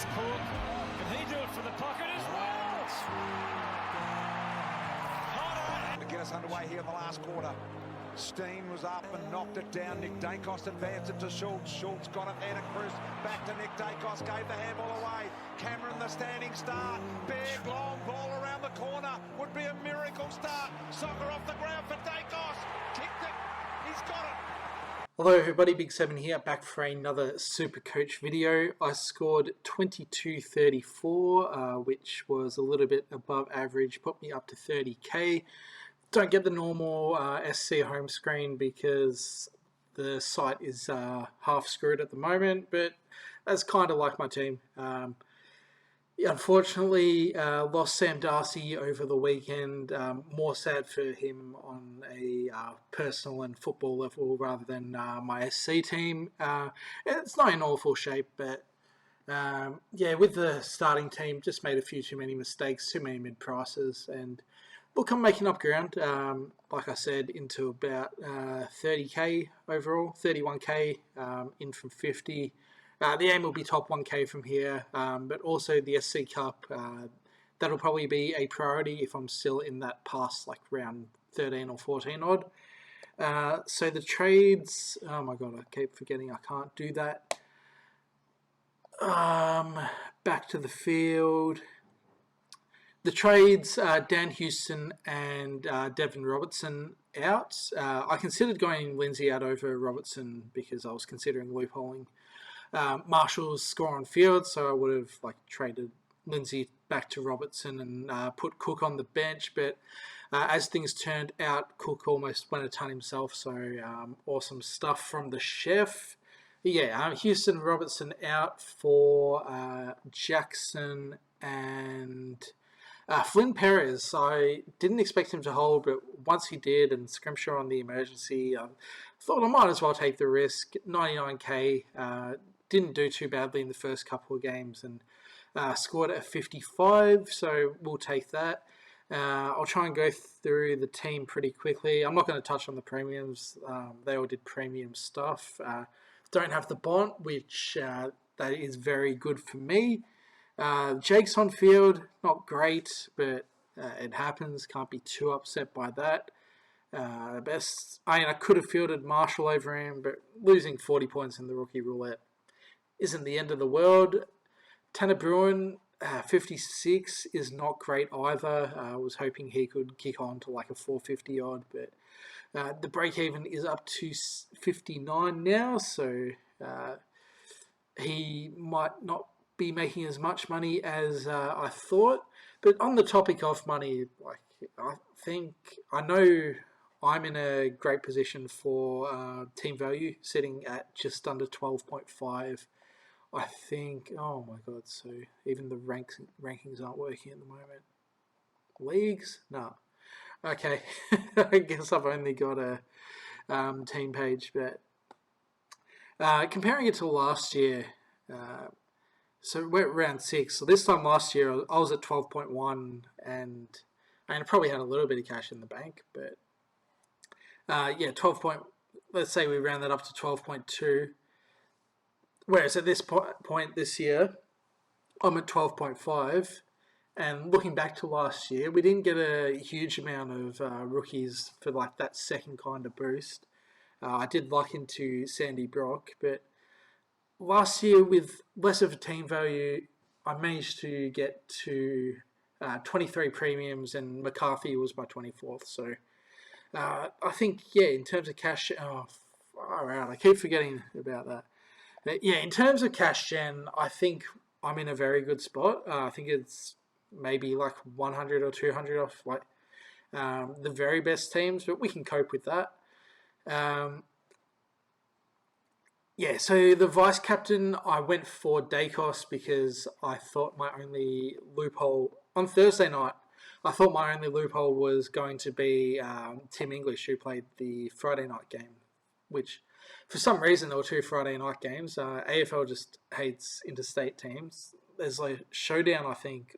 Here's Cook. Can he do it for the pocket as well? To get us underway here in the last quarter. Steen was up and knocked it down. Nick Dacos advanced it to Schultz. Schultz got it there to Cruz. Back to Nick Dacos. Gave the handball away. Cameron the standing start. Big long ball around the corner. Would be a miracle start. Soccer off the ground for Dacos. Kicked it. He's got it. Hello everybody, Big 7 here, back for another SuperCoach video. I scored 22.34, which was a little bit above average, put me up to 30k. Don't get the normal SC home screen because the site is half screwed at the moment, but that's kind of like my team. Unfortunately, lost Sam Darcy over the weekend. More sad for him on a personal and football level rather than my SC team. It's not in awful shape, but yeah, with the starting team, just made a few too many mistakes, too many mid-prices, and look, I'm making up ground, like I said, into about 30k overall, 31k in from 50. The aim will be top 1k from here, but also the SC Cup, that'll probably be a priority if I'm still in that past like round 13 or 14 odd. So the trades, oh my god, I keep forgetting I can't do that. Back to the field. The trades, Dan Houston and Devin Robertson out. I considered going Lindsay out over Robertson because I was considering loopholing Marshall's score on field, so I would have like traded Lindsay back to Robertson and put Cook on the bench, but as things turned out, Cook almost went a ton himself, so awesome stuff from the chef. Yeah, Houston, Robertson out for Jackson and Flynn Perez. I didn't expect him to hold, but once he did, and Scrimshaw on the emergency, I thought I might as well take the risk. 99k, didn't do too badly in the first couple of games, and scored at 55, so we'll take that. I'll try and go through the team pretty quickly. I'm not going to touch on the premiums. They all did premium stuff. Don't have the Bont, which that is very good for me. Jake's on field, not great, but it happens. Can't be too upset by that. I could have fielded Marshall over him, but losing 40 points in the rookie roulette isn't the end of the world. Tanner Bruin, 56 is not great either. I was hoping he could kick on to like a 450 odd, but the break even is up to 59 now, so he might not be making as much money as I thought. But on the topic of money, like I know I'm in a great position for team value, sitting at just under 12.5. I think, oh my god, so even the rankings aren't working at the moment. Leagues? No. Okay, I guess I've only got a team page, but comparing it to last year, so we're at round 6. So this time last year, I was at 12.1, and I probably had a little bit of cash in the bank, but yeah, let's say we round that up to 12.2. Whereas at this point this year, I'm at 12.5, and looking back to last year, we didn't get a huge amount of rookies for like that second kind of boost. I did luck into Sandy Brock, but last year, with less of a team value, I managed to get to 23 premiums, and McCarthy was my 24th. So I think, yeah, in terms of cash, far out, I keep forgetting about that. But yeah, in terms of cash gen, I think I'm in a very good spot. I think it's maybe like 100 or 200 off like the very best teams, but we can cope with that. Yeah, so the vice captain, I went for Dacos because I thought my only loophole on Thursday night, I thought my only loophole was going to be Tim English, who played the Friday night game, which for some reason there were 2 Friday night games. AFL just hates interstate teams. There's a showdown, I think,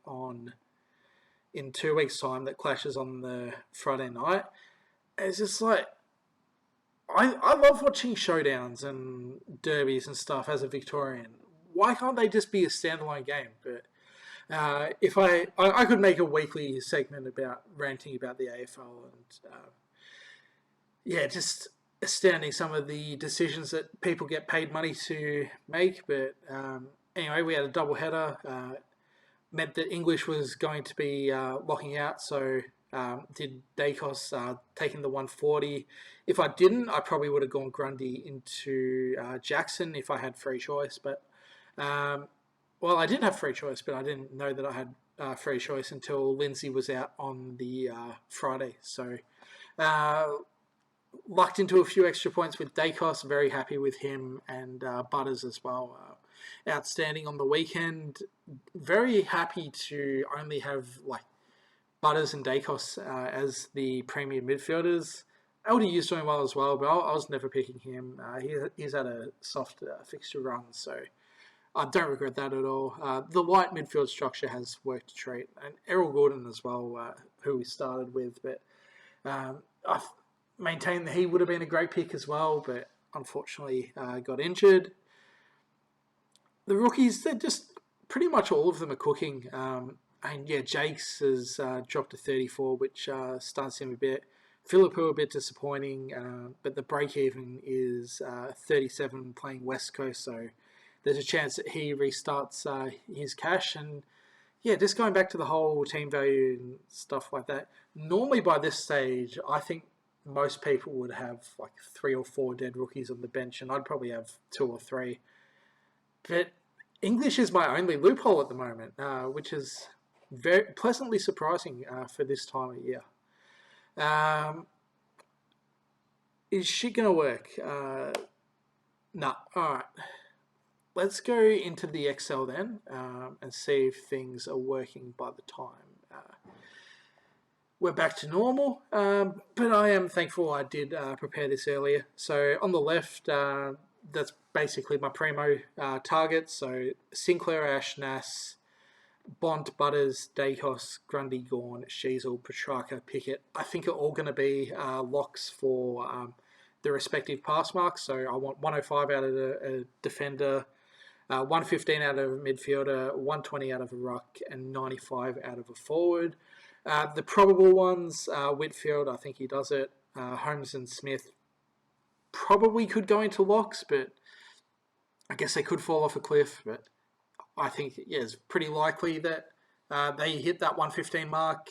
in 2 weeks' time that clashes on the Friday night. It's just like, I love watching showdowns and derbies and stuff as a Victorian. why can't they just be a standalone game? But if I could make a weekly segment about ranting about the AFL and just astounding some of the decisions that people get paid money to make. But anyway, we had a double header. Meant that English was going to be locking out, so did Dacos taking the 140. If I didn't, I probably would have gone Grundy into Jackson if I had free choice. But I did have free choice, but I didn't know that I had free choice until Lindsay was out on the Friday. So lucked into a few extra points with Dacos. Very happy with him, and Butters as well. Outstanding on the weekend. Very happy to only have Butters and Dacos as the premium midfielders. LDU's doing well as well, but I was never picking him. He's had a soft fixture run, so I don't regret that at all. The light midfield structure has worked a treat, and Errol Gordon as well, who we started with, but I've maintained that he would have been a great pick as well, but unfortunately got injured. The rookies, they're just pretty much all of them are cooking. Jakes has dropped to 34, which starts him a bit. Philippou a bit disappointing, but the break-even is 37 playing West Coast, so there's a chance that he restarts his cash. And just going back to the whole team value and stuff like that, normally by this stage, I think most people would have 3 or 4 dead rookies on the bench, and I'd probably have 2 or 3. But English is my only loophole at the moment, which is very pleasantly surprising for this time of year. Is shit going to work? No. All right. Let's go into the Excel then and see if things are working by the time we're back to normal. But I am thankful I did prepare this earlier. So on the left, that's basically my primo targets. So Sinclair, Ash, Nass, Bont, Butters, Dacos, Grundy, Gawn, Sheasel, Petrarca, Pickett. I think are all going to be locks for the respective pass marks. So I want 105 out of a defender, 115 out of a midfielder, 120 out of a ruck, and 95 out of a forward. The probable ones, Whitfield, I think he does it. Holmes and Smith probably could go into locks, but I guess they could fall off a cliff. But I think, it's pretty likely that they hit that 115 mark.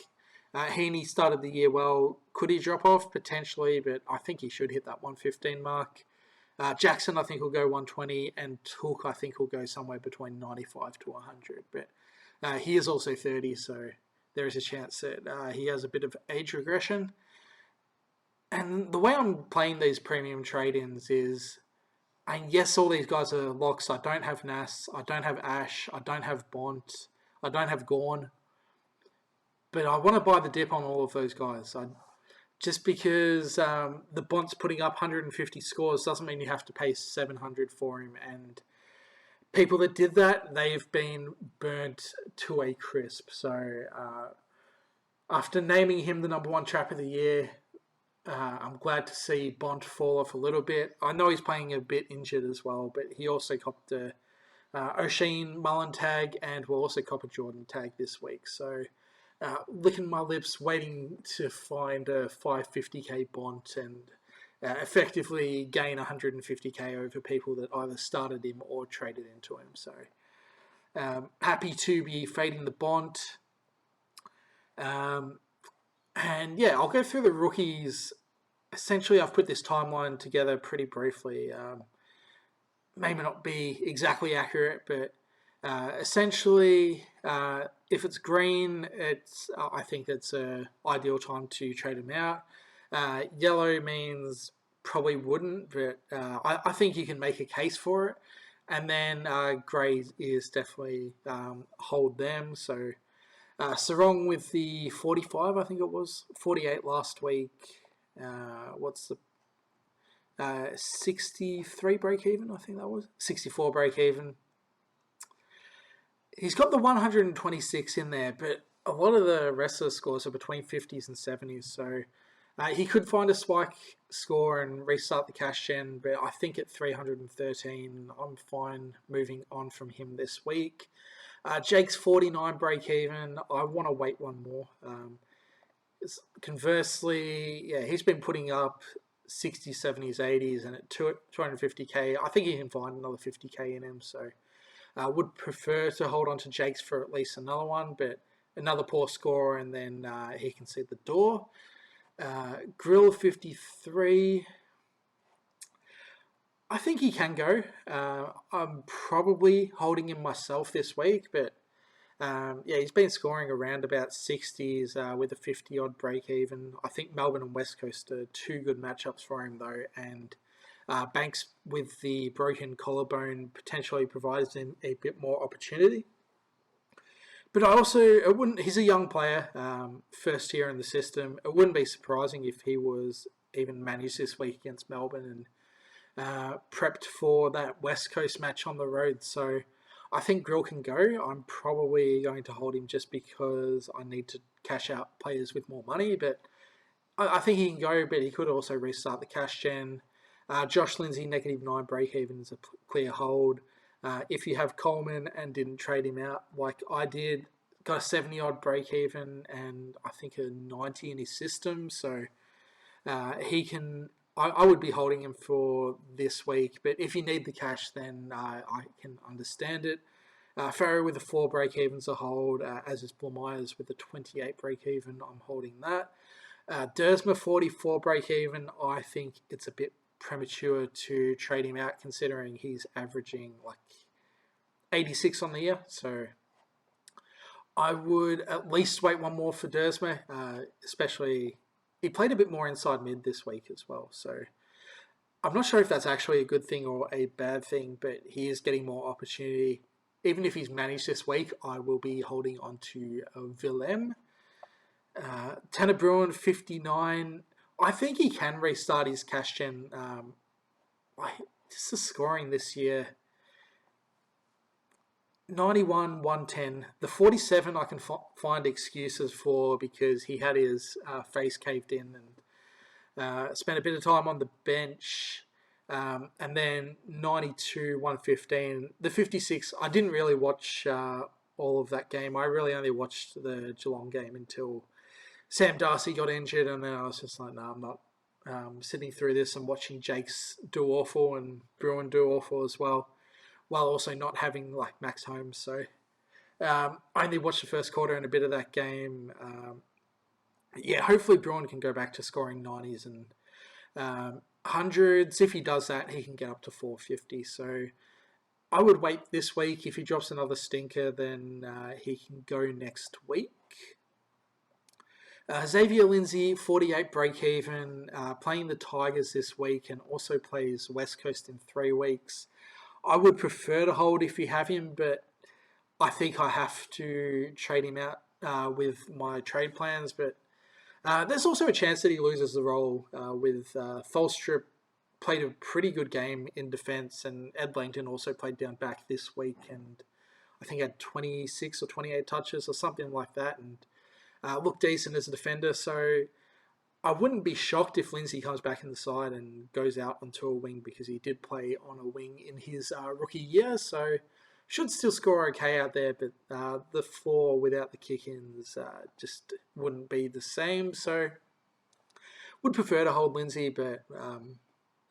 Heaney started the year well. Could he drop off? Potentially, but I think he should hit that 115 mark. Jackson, I think, will go 120, and Took, I think, will go somewhere between 95 to 100. But he is also 30, so there is a chance that he has a bit of age regression. And the way I'm playing these premium trade-ins is, and yes, all these guys are locks. I don't have Nass, I don't have Ash, I don't have Bont, I don't have Gawn. But I want to buy the dip on all of those guys. Just because the Bont's putting up 150 scores doesn't mean you have to pay 700 for him. And people that did that, they've been burnt to a crisp. So after naming him the number 1 trap of the year, I'm glad to see Bont fall off a little bit. I know he's playing a bit injured as well, but he also copped a O'Sheen Mullen tag and will also cop a Jordan tag this week. So licking my lips, waiting to find a 550k Bont and effectively gain 150k over people that either started him or traded into him. So happy to be fading the Bont. And I'll go through the rookies. Essentially, I've put this timeline together pretty briefly. Maybe not be exactly accurate, but essentially, if it's green, I think that's an ideal time to trade them out. Yellow means probably wouldn't, but I think you can make a case for it. And then grey is definitely hold them. So Sarong with the 45, I think it was 48 last week. What's the 63 break even? I think that was 64 break even. He's got the 126 in there, but a lot of the rest of the scores are between 50s and 70s. So He could find a spike score and restart the cash gen, but I think at 313, I'm fine moving on from him this week. Jake's 49 break even. I want to wait one more. Conversely, yeah, he's been putting up 60s, 70s, 80s, and at 250k, I think he can find another 50k in him. So I would prefer to hold on to Jake's for at least another one, but another poor score, and then he can see the door. Grill 53. I think he can go. I'm probably holding him myself this week, but yeah, he's been scoring around about 60s with a 50-odd break-even. I think Melbourne and West Coast are two good matchups for him, though, and Banks with the broken collarbone potentially provides him a bit more opportunity. But he's a young player, first year in the system. It wouldn't be surprising if he was even managed this week against Melbourne and prepped for that West Coast match on the road. So I think Grill can go. I'm probably going to hold him just because I need to cash out players with more money. But I think he can go, but he could also restart the cash gen. Josh Lindsay, -9 break even is a clear hold. If you have Coleman and didn't trade him out like I did, got a 70-odd break even and I think a 90 in his system. So he can... I would be holding him for this week, but if you need the cash, then I can understand it. Farrow with a 4 break-evens a hold, as is Blumeyers with a 28 break-even. I'm holding that. Dersma 44 break-even. I think it's a bit premature to trade him out considering he's averaging like 86 on the year. So I would at least wait one more for Dersma, especially... He played a bit more inside mid this week as well, so I'm not sure if that's actually a good thing or a bad thing, but he is getting more opportunity. Even if he's managed this week, I will be holding on to Willem. Tanner Bruin, 59. I think he can restart his cash gen. Just the scoring this year. 91, 110. The 47 I can find excuses for because he had his face caved in and spent a bit of time on the bench. And then 92, 115. The 56, I didn't really watch all of that game. I really only watched the Geelong game until Sam Darcy got injured, and then I was just like, no, I'm not sitting through this and watching Jake's do awful and Bruin do awful as well, while also not having like Max Holmes. So I only watched the first quarter and a bit of that game. Yeah, hopefully Bruin can go back to scoring 90s and hundreds. If he does that, he can get up to 450. So I would wait this week. If he drops another stinker, then he can go next week. Xavier Lindsay, 48 break-even, playing the Tigers this week and also plays West Coast in 3 weeks. I would prefer to hold if you have him, but I think I have to trade him out with my trade plans. But there's also a chance that he loses the role with Tholstrup played a pretty good game in defence, and Ed Langton also played down back this week and I think had 26 or 28 touches or something like that, and looked decent as a defender. So I wouldn't be shocked if Lindsay comes back in the side and goes out onto a wing because he did play on a wing in his rookie year. So should still score okay out there, but the floor without the kick-ins just wouldn't be the same. So would prefer to hold Lindsay, but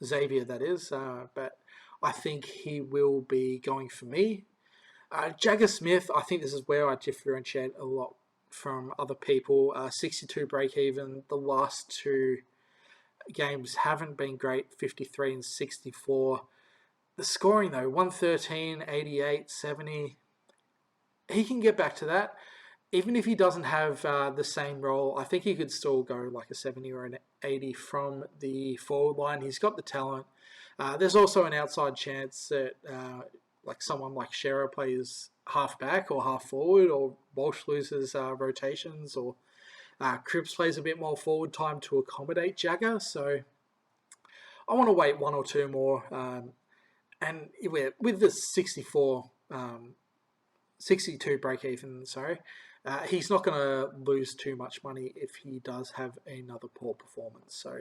Xavier that is. But I think he will be going for me. Jagger Smith, I think this is where I differentiate a lot from other people. 62 break even. The last 2 games haven't been great, 53 and 64. The scoring though, 113, 88, 70. He can get back to that. Even if he doesn't have the same role, I think he could still go like a 70 or an 80 from the forward line. He's got the talent. There's also an outside chance that like someone like Shearer plays half back or half forward, or Walsh loses rotations, or Cripps plays a bit more forward time to accommodate Jagger. So I want to wait 1 or 2 more. And with the 62 break even, he's not going to lose too much money if he does have another poor performance. So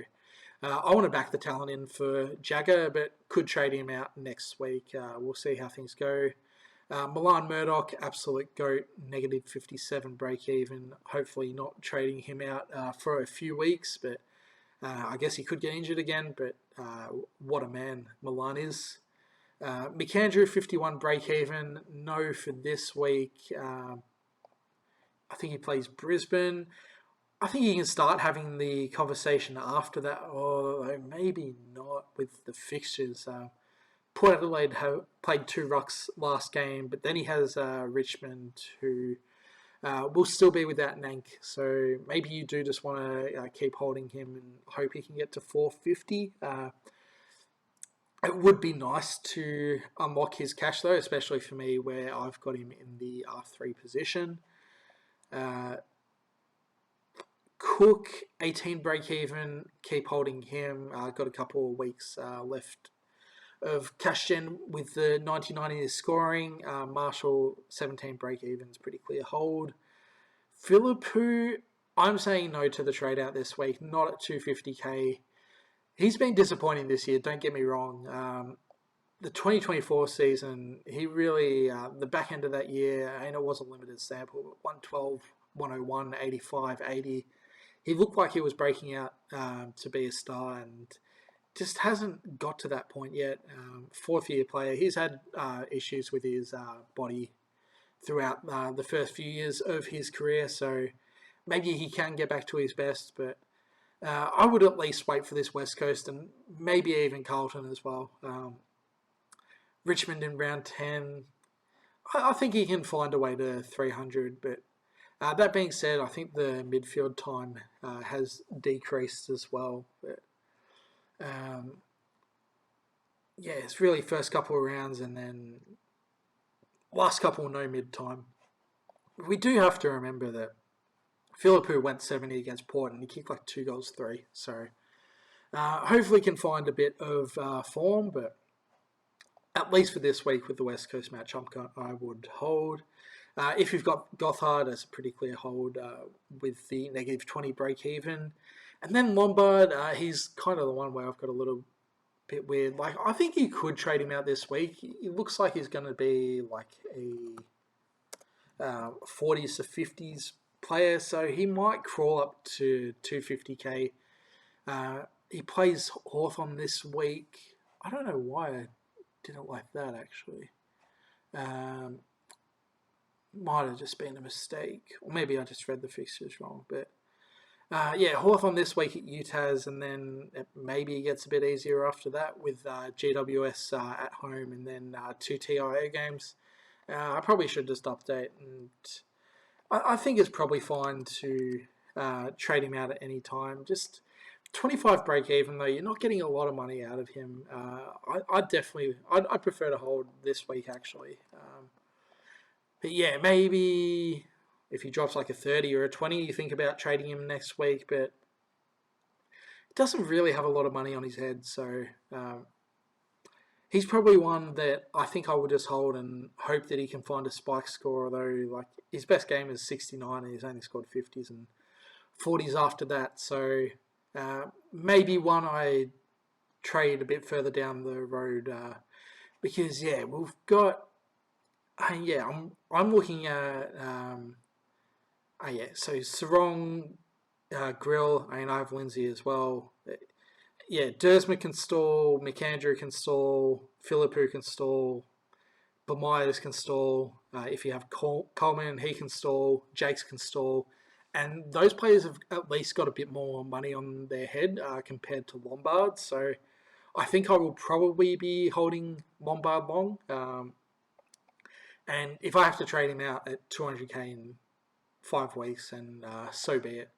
I want to back the talent in for Jagger, but could trade him out next week. We'll see how things go. Milan Murdoch, absolute GOAT, negative 57 break even. Hopefully not trading him out for a few weeks, but I guess he could get injured again. But what a man Milan is. McAndrew, 51 break even. No for this week. I think he plays Brisbane. I think you can start having the conversation after that, or maybe not with the fixtures. Port Adelaide played 2 rucks last game, but then he has Richmond, who will still be without Nank. So maybe you do just want to keep holding him and hope he can get to 450. It would be nice to unlock his cash, though, especially for me, where I've got him in the R3 position. Cook, 18 break even, keep holding him. Got a couple of weeks left of cash gen with the 99 in his scoring. Marshall, 17 break evens, pretty clear hold. Philippou, I'm saying no to the trade out this week, not at 250k. He's been disappointing this year, don't get me wrong. The 2024 season, he really, the back end of that year, and it was a limited sample, but 112, 101, 85, 80. He looked like he was breaking out to be a star and just hasn't got to that point yet. 4th-year player. He's had issues with his body throughout the first few years of his career, so maybe he can get back to his best, but I would at least wait for this West Coast and maybe even Carlton as well. Richmond in round 10. I think he can find a way to 300, but that being said, I think the midfield time has decreased as well. But it's really first couple of rounds and then last couple no mid time. We do have to remember that Philippou went 70 against Port and he kicked like 2 goals 3. So hopefully can find a bit of form, but at least for this week with the West Coast match, I would hold. If you've got Gothard, that's a pretty clear hold with the negative 20 break even. And then Lombard, he's kind of the one where I've got a little bit weird. Like, I think you could trade him out this week. It looks like he's going to be like a 40s to 50s player, so he might crawl up to 250k. He plays Hawthorn this week. I don't know why I didn't like that, actually. Might have just been a mistake. Or maybe I just read the fixtures wrong. But Hawthorn this week at UTAS, and then maybe it gets a bit easier after that with GWS at home and then 2 TIA games. I probably should just update, and I think it's probably fine to trade him out at any time. Just 25 break even, though, you're not getting a lot of money out of him. I'd prefer to hold this week, actually. But yeah, maybe if he drops like a 30 or a 20, you think about trading him next week, but he doesn't really have a lot of money on his head, so he's probably one that I think I would just hold and hope that he can find a spike score, although like his best game is 69 and he's only scored 50s and 40s after that, so maybe one I trade a bit further down the road because we've got I'm looking at so Sarong, Grill. I have Lindsay as well. Dersma can stall, McAndrew can stall, Philippou can stall, Myers can stall. If you have Coleman, he can stall, Jakes can stall. And those players have at least got a bit more money on their head compared to Lombard. So I think I will probably be holding Lombard long. And if I have to trade him out at 200k in 5 weeks, and so be it.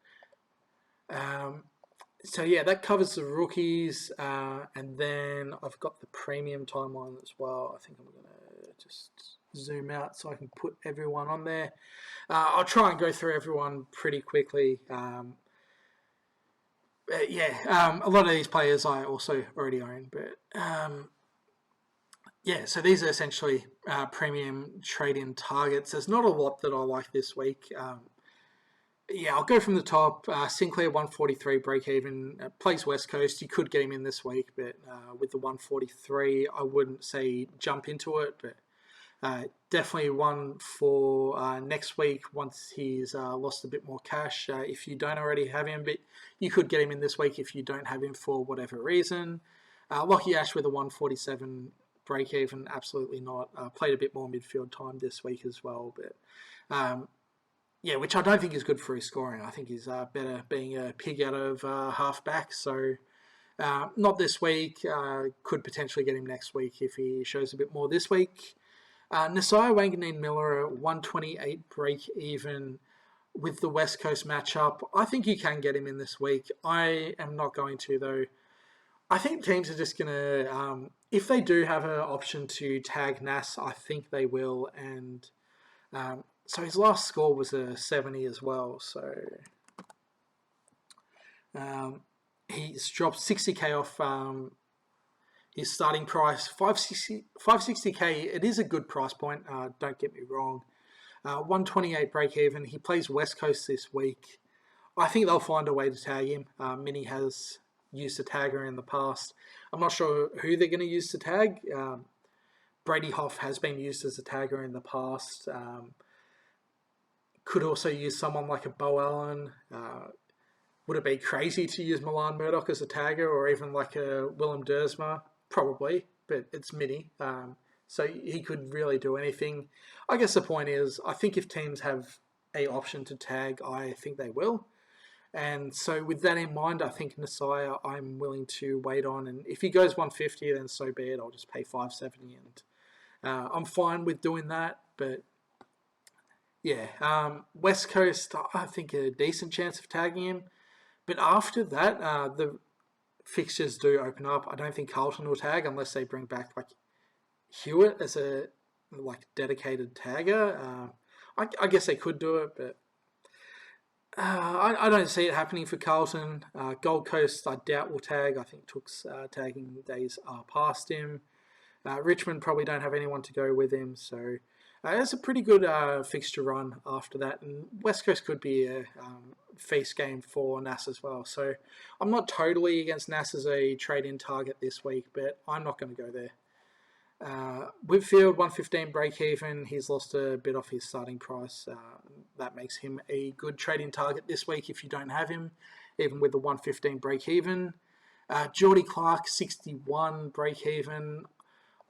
That covers the rookies. And then I've got the premium timeline as well. I think I'm going to just zoom out so I can put everyone on there. I'll try and go through everyone pretty quickly. A lot of these players I also already own, but Yeah, so these are essentially premium trade-in targets. There's not a lot that I like this week. Yeah, I'll go from the top. Sinclair 143 break even, plays West Coast. You could get him in this week, but with the 143, I wouldn't say jump into it, but definitely one for next week once he's lost a bit more cash. If you don't already have him, but you could get him in this week if you don't have him for whatever reason. Lockie Ash with a 147 break even, absolutely not. Played a bit more midfield time this week as well, but yeah, which I don't think is good for his scoring. I think he's better being a pig out of halfback. So not this week. Could potentially get him next week if he shows a bit more this week. Nasiah Wanganeen Miller at 128 break even with the West Coast matchup. I think you can get him in this week. I am not going to, though. I think teams are just going to, if they do have an option to tag Nas, I think they will. And so his last score was a 70 as well. So he's dropped 60k off his starting price, 560k. It is a good price point, don't get me wrong. 128 break even. He plays West Coast this week. I think they'll find a way to tag him. Mini has used a tagger in the past. I'm not sure who they're going to use to tag. Brady Hoff has been used as a tagger in the past. Could also use someone like a Bo Allen. Would it be crazy to use Milan Murdoch as a tagger or even like a Willem Dersma? Probably, but it's Mini. So he could really do anything. I guess the point is, I think if teams have a option to tag, I think they will. And so with that in mind, I think Nasiah I'm willing to wait on. And if he goes 150, then so be it. I'll just pay 570 and I'm fine with doing that. But yeah, West Coast, I think a decent chance of tagging him. But after that, the fixtures do open up. I don't think Carlton will tag unless they bring back like Hewitt as a like dedicated tagger. I guess they could do it, but I don't see it happening for Carlton. Gold Coast, I doubt will tag. I think Took's tagging days are past him. Richmond probably don't have anyone to go with him, so it's a pretty good fixture run after that. And West Coast could be a feast game for Nas as well. So I'm not totally against Nas as a trade-in target this week, but I'm not going to go there. Whitfield, 115 break even. He's lost a bit off his starting price. That makes him a good trading target this week if you don't have him, even with the 115 break even. Geordie Clark, 61 break even.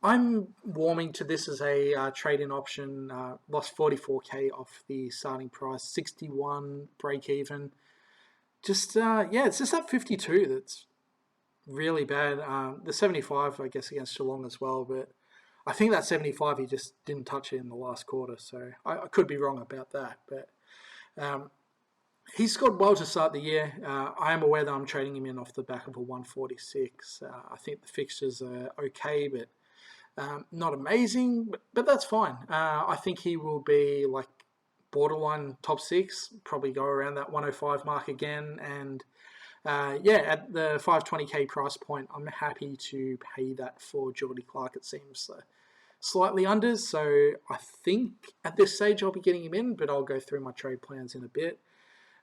I'm warming to this as a trade-in option. Lost 44k off the starting price, 61 break even. Just yeah, it's just that 52 that's really bad. The 75, I guess, against Geelong as well, but I think that 75 he just didn't touch it in the last quarter, so I could be wrong about that. But he's scored well to start the year. I am aware that I'm trading him in off the back of a 146. I think the fixtures are okay, but not amazing, but that's fine. I think he will be like borderline top 6, probably go around that 105 mark again, and yeah, at the 520k price point, I'm happy to pay that for Geordie Clark. It seems slightly under, so I think at this stage I'll be getting him in, but I'll go through my trade plans in a bit.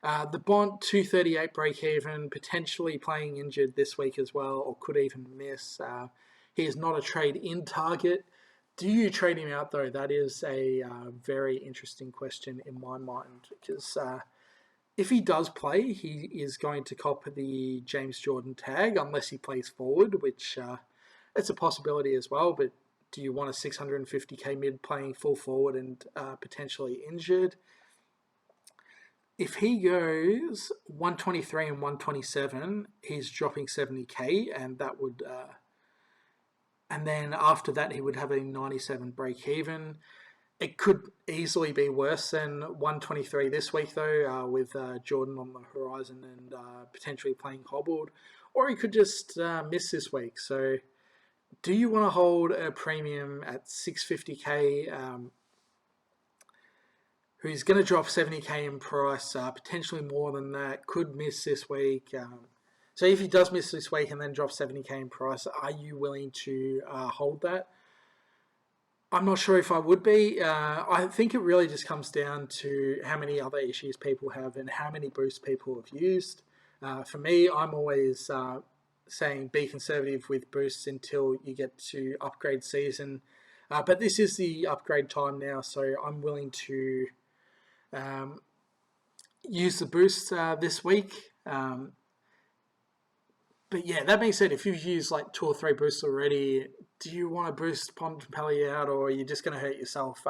The Bont, 238 break even, potentially playing injured this week as well, or could even miss. He is not a trade-in target. Do you trade him out, though? That is a very interesting question in my mind, because if he does play, he is going to cop the James Jordan tag, unless he plays forward, which it's a possibility as well, but do you want a 650k mid playing full forward and potentially injured? If he goes 123 and 127, he's dropping 70k, and that would... and then after that, he would have a 97 break even. It could easily be worse than 123 this week, though, with Jordan on the horizon and potentially playing hobbled. Or he could just miss this week. So do you want to hold a premium at 650k who's going to drop 70k in price, potentially more than that, could miss this week? So if he does miss this week and then drop 70k in price, are you willing to hold that? I'm not sure if I would be. I think it really just comes down to how many other issues people have and how many boosts people have used. For me, I'm always saying be conservative with boosts until you get to upgrade season. But this is the upgrade time now, so I'm willing to use the boosts this week. But yeah, that being said, if you've used like 2 or 3 boosts already, do you want to boost Pontempelli out, or are you just going to hurt yourself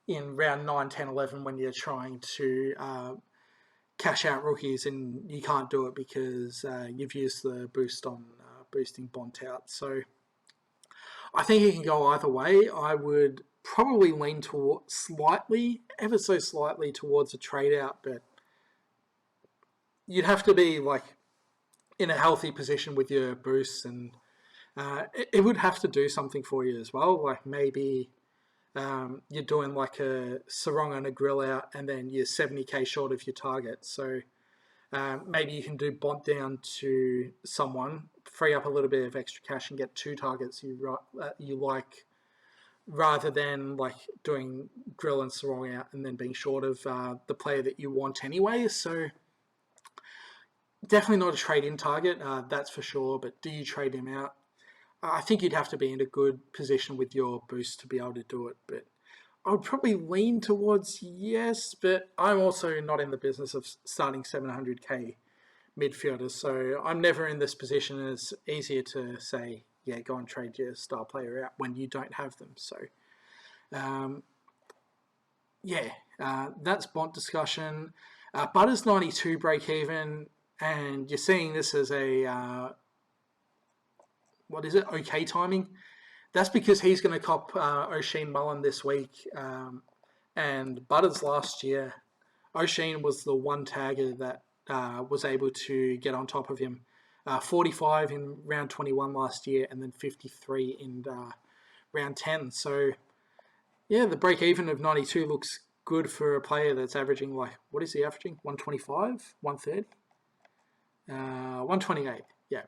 in round 9, 10, 11 when you're trying to cash out rookies and you can't do it because you've used the boost on boosting Bont out? So I think it can go either way. I would probably lean slightly, ever so slightly, towards a trade out, but you'd have to be like in a healthy position with your boosts, and it would have to do something for you as well. Like maybe you're doing like a sarong and a grill out, and then you're 70k short of your target. So maybe you can do Bont down to someone, free up a little bit of extra cash, and get 2 targets you like, rather than like doing grill and sarong out and then being short of the player that you want anyway. So definitely not a trade-in target, that's for sure. But do you trade him out? I think you'd have to be in a good position with your boost to be able to do it. But I would probably lean towards yes, but I'm also not in the business of starting 700k midfielders. So I'm never in this position. It's easier to say, yeah, go and trade your star player out when you don't have them. So, that's Bont discussion. Butters 92 break even. And you're seeing this as a, okay timing. That's because he's going to cop O'Sheen Mullen this week. And Butters last year, O'Sheen was the one tagger that was able to get on top of him. 45 in round 21 last year, and then 53 in round 10. So, yeah, the break even of 92 looks good for a player that's averaging, like, what is he averaging? 125? 130? 128, yeah.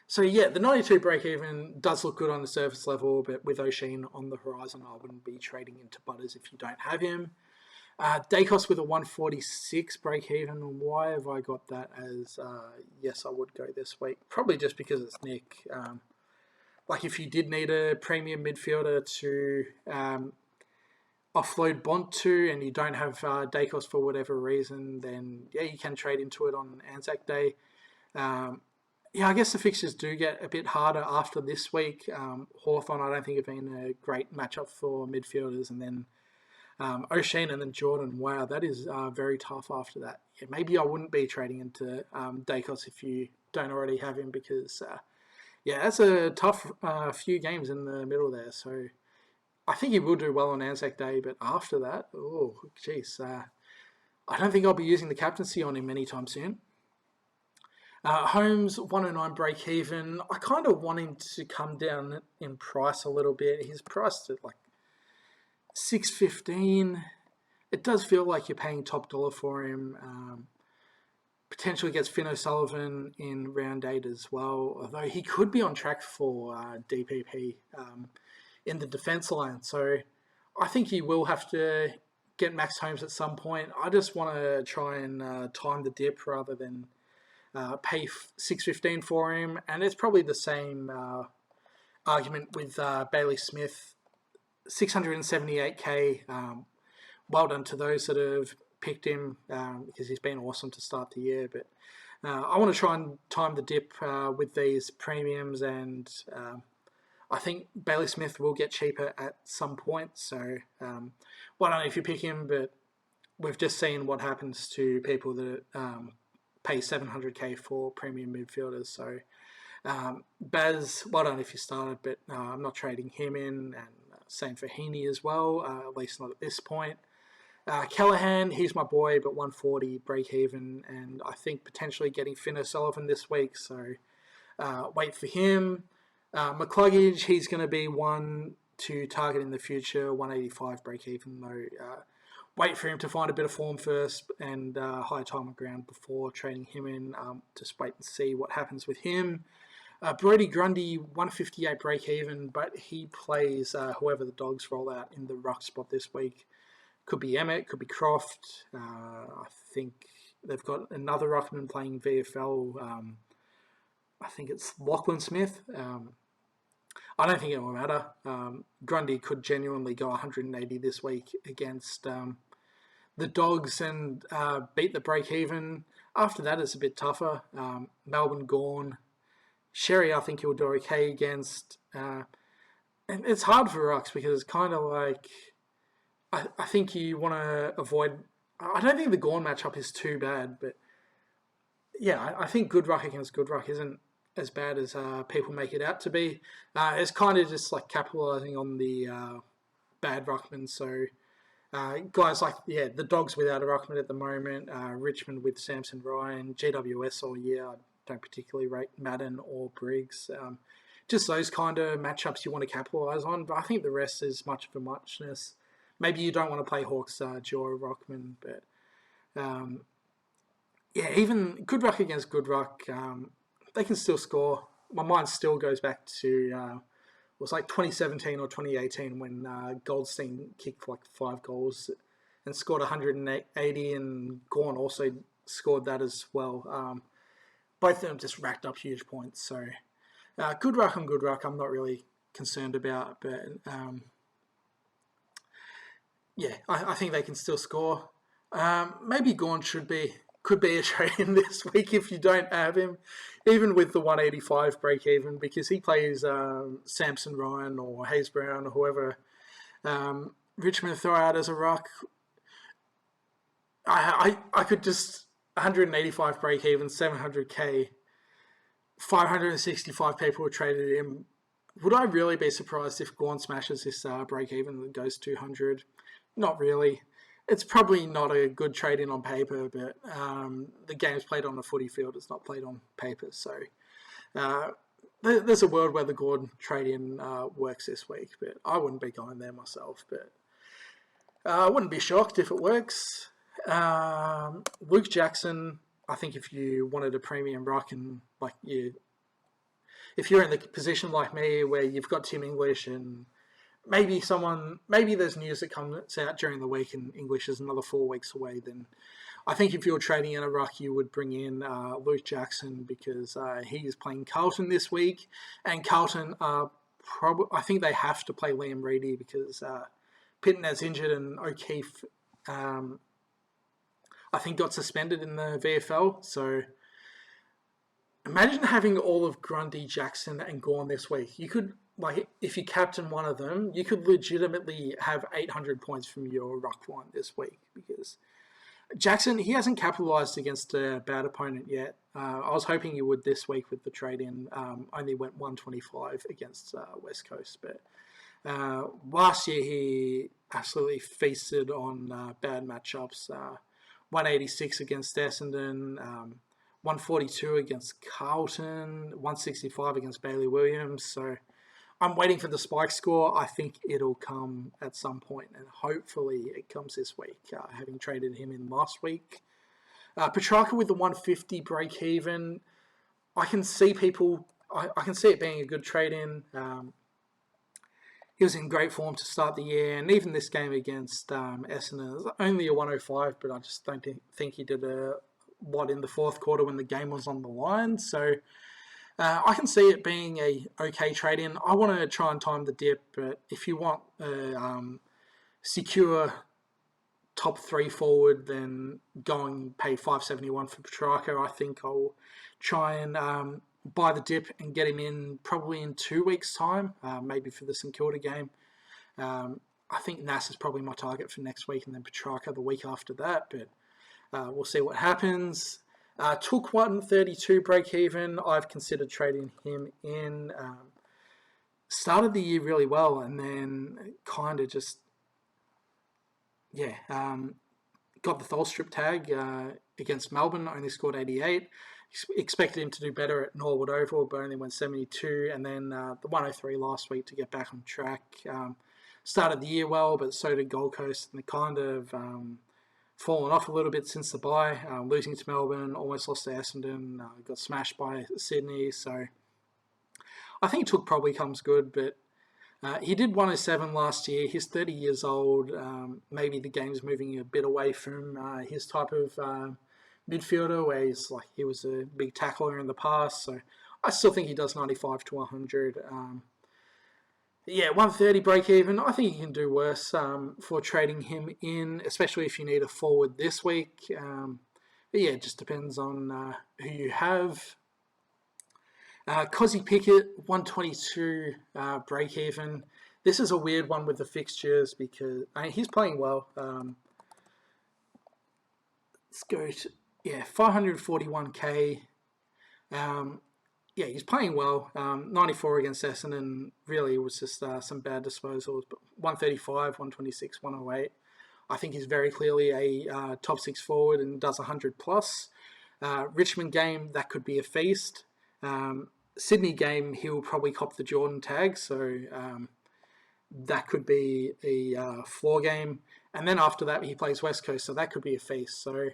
So yeah, the 92 break even does look good on the surface level, but with O'Sheen on the horizon, I wouldn't be trading into Butters if you don't have him. Dacos with a 146 break even. Why have I got that as yes, I would go this week? Probably just because it's Nick. Like if you did need a premium midfielder to offload Bont to, and you don't have Dacos for whatever reason, then yeah, you can trade into it on Anzac Day. I guess the fixtures do get a bit harder after this week. Hawthorn, I don't think, have been a great matchup for midfielders, and then O'Sheen and then Jordan. Wow, that is very tough after that. Yeah, maybe I wouldn't be trading into Dacos if you don't already have him, because that's a tough few games in the middle there. So I think he will do well on Anzac Day, but after that, oh, jeez. I don't think I'll be using the captaincy on him anytime soon. Holmes, 109 break even. I kind of want him to come down in price a little bit. He's priced at like $6.15. It does feel like you're paying top dollar for him. Potentially gets Finn O'Sullivan in round 8 as well, although he could be on track for DPP in the defence line. So I think he will have to get Max Holmes at some point. I just want to try and time the dip rather than pay $6.15 for him. And it's probably the same argument with Bailey Smith, 678k. Well done to those that have picked him because he's been awesome to start the year. But I want to try and time the dip with these premiums, and I think Bailey Smith will get cheaper at some point. So well done if you pick him, but we've just seen what happens to people that pay 700k for premium midfielders. So Baz, well done if you started, but I'm not trading him in, and same for Heaney as well, at least not at this point. Callaghan, he's my boy, but 140 break even, and I think potentially getting Finn O'Sullivan this week, so wait for him. McCluggage, he's going to be one to target in the future, 185 break even though. Wait for him to find a bit of form first and high time on ground before trading him in. Just wait and see what happens with him. Brody Grundy, 158 break even, but he plays whoever the Dogs roll out in the ruck spot this week. Could be Emmett, could be Croft. I think they've got another ruckman playing VFL. I think it's Lachlan Smith. I don't think it will matter. Grundy could genuinely go 180 this week against the Dogs and beat the break even. After that, it's a bit tougher. Melbourne gone. Sherry, I think he'll do okay against. And it's hard for rucks because it's kind of like I think you want to avoid. I don't think the Gorn matchup is too bad, but yeah, I think good ruck against good ruck isn't as bad as people make it out to be. It's kind of just like capitalising on the bad ruckman. So guys like, the Dogs without a ruckman at the moment, Richmond with Samson Ryan, GWS all year. I don't particularly rate Madden or Briggs. Just those kind of matchups you want to capitalise on. But I think the rest is much of a muchness. Maybe you don't want to play Hawks, Joe Rockman, but even good ruck against good ruck, they can still score. My mind still goes back to it was like 2017 or 2018 when Goldstein kicked like 5 goals and scored 180, and Gorn also scored that as well. Both of them just racked up huge points. So good ruck and good ruck, I'm not really concerned about, but I think they can still score. Maybe Gorn could be a trade in this week if you don't have him, even with the 185 break even, because he plays Samson Ryan or Hayes Brown or whoever Richmond throw out as a ruck. I could just 185 break even, 700k, 565 people were traded him. Would I really be surprised if Gorn smashes this break even and goes 200? Not really. It's probably not a good trade-in on paper, but the game's played on a footy field. It's not played on paper. So there's a world where the Gordon trade-in works this week, but I wouldn't be going there myself. But I wouldn't be shocked if it works. Luke Jackson, I think if you wanted a premium ruck and if you're in the position like me where you've got Tim English and maybe there's news that comes out during the week and English is another 4 weeks away, then I think if you're trading in a ruck, you would bring in Luke Jackson because he is playing Carlton this week, and Carlton I think they have to play Liam Reedy because Pitten's injured and O'Keefe I think got suspended in the VFL. So imagine having all of Grundy, Jackson and Gorn this week. You could, if you captain one of them, you could legitimately have 800 points from your ruck line this week because Jackson, he hasn't capitalised against a bad opponent yet. I was hoping he would this week with the trade-in. Only went 125 against West Coast. But last year he absolutely feasted on bad matchups. 186 against Essendon, 142 against Carlton, 165 against Bailey Williams. So I'm waiting for the spike score. I think it'll come at some point, and hopefully it comes this week, having traded him in last week. Petrarca with the 150 break even. I can see it being a good trade-in. He was in great form to start the year, and even this game against Essendon, it was only a 105, but I just don't think he did a lot in the fourth quarter when the game was on the line. So I can see it being a okay trade-in. I want to try and time the dip, but if you want a secure top 3 forward, then go and pay $571 for Petrarca. I think I'll try and buy the dip and get him in probably in 2 weeks' time, maybe for the St Kilda game. I think Nass is probably my target for next week, and then Petrarca the week after that, but we'll see what happens. Took 132 break even. I've considered trading him in. Started the year really well, and then kind of just got the Tholstrup tag against Melbourne. Only scored 88. Expected him to do better at Norwood Oval, but only went 72. And then the 103 last week to get back on track. Started the year well, but so did Gold Coast, and they kind of fallen off a little bit since the bye. Losing to Melbourne, almost lost to Essendon, got smashed by Sydney. So I think Took probably comes good, but he did 107 last year. He's 30 years old. Maybe the game's moving a bit away from his type of midfielder, where he was a big tackler in the past. So I still think he does 95 to 100. 130 break even. I think you can do worse for trading him in, especially if you need a forward this week. It just depends on who you have. Cozzy Pickett, 122 break even. This is a weird one with the fixtures because he's playing well. Let's go to 541k. He's playing well. 94 against Essendon. Really, it was just some bad disposals. But 135, 126, 108. I think he's very clearly a top 6 forward and does 100 plus. Richmond game, that could be a feast. Sydney game, he'll probably cop the Jordan tag, so that could be a floor game. And then after that, he plays West Coast, so that could be a feast. So